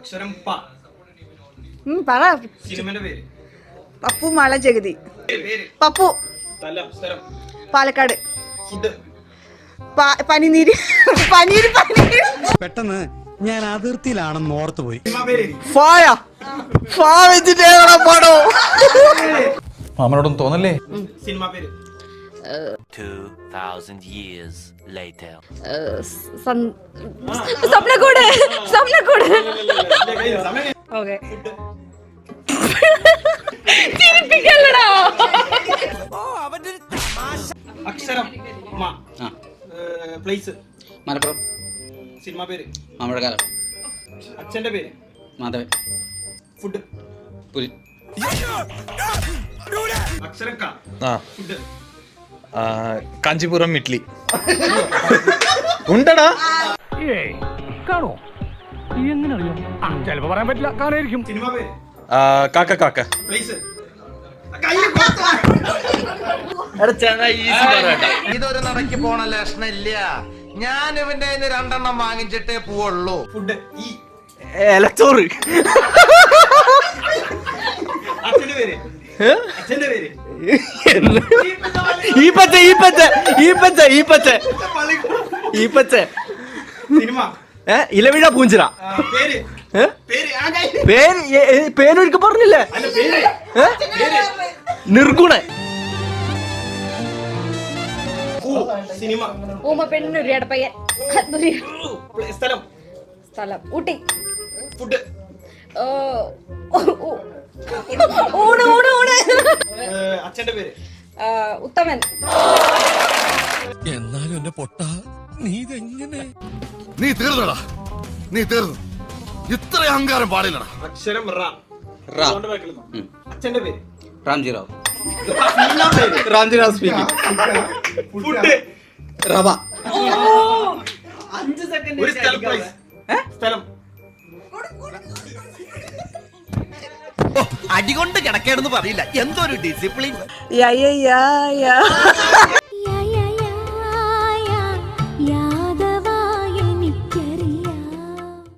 അക്ഷരം പ. പറ. സിനിമയുടെ പേര്. പപ്പു മല ജഗതി. പേര്. പപ്പു. സ്ഥലം. സ്ഥലം. പാലക്കാട്. ഫുഡ്. പനിനീര്. പനീര്. പെട്ടെന്ന് ഞാൻ അതിർത്തിയിലാണെന്ന് ഓർത്തുപോയി. സിനിമ പേര്. ഫായ. ഫാ വെച്ചിട്ട് പടോ. മാമനോടൊന്നും തോന്നല്ലേ? സിനിമ പേര്. 2000 years later. സ്വപ്നക്കൂട്. സ്വപ്നക്കൂട്. ഓക്കെ. ചിരിപ്പിക്കല്ലടാ. അക്ഷരം മ. പ്ലേസ്. മലപ്പുറം. സിനിമ പേര്. മാമ്പഴക്കാലം. അച്ഛന്റെ പേര്. മാധവൻ. ഫുഡ്. പുലി. അക്ഷരം ക. ഫുഡ്. കാഞ്ചീപുരം ഇഡ്ലി. ഉണ്ടടാ? കാണോ? എങ്ങനെ അറിയാം? ചിലപ്പോ പറയാൻ പറ്റില്ല, കാണായിരിക്കും. സിനിമ പേര്. കാക്ക കാക്ക. പ്ലേസ്. ഇതൊരു നടക്ക് പോണ ലക്ഷണം ഇല്ല. ഞാൻ ഇവന്റെ 2 വാങ്ങിച്ചിട്ടേ പോവുള്ളൂ. ഫുഡ്. ഈ ഇലച്ചോറ്. അച്ഛന്റെ പേര്. അച്ഛന്റെ പേര്. സിനിമ. ഇലവിഴ പൂഞ്ചിറ. പേര്. പേര്. പേരൊരിക്ക പറഞ്ഞില്ലേ? അല്ല പേര്. പേര്. നിർഗുണ. സിനിമ. ഊമ പെണ്ണൊരു പയ്യൻ. സ്ഥലം. സ്ഥലം ഊട്ടി. ഫുഡ്. ഊണ് ഊണ് ഊണ്. അച്ഛന്റെ പേര്. ഉത്തമൻ. എന്നാലും എന്റെ പൊട്ട നീ ഇതെങ്ങനെ? നീ തീർന്നടാ, നീ തീർന്നു. ഇത്ര അഹങ്കാരം പാടില്ലടാ. അക്ഷരം റ. അച്ഛന്റെ പേര്. രാംജിറാവ്. രാംജിറാവ് സ്പീക്കിംഗ്. ഫുഡ്. റവ. 5 സെക്കൻഡ്. ഒരു സ്ഥലം. പ്ലേസ്. സ്ഥലം. അടികൊണ്ട് കിടക്കേണ്ടെന്ന് പറയില്ല. എന്തൊരു ഡിസിപ്ലിൻ. യാ യാ യാ.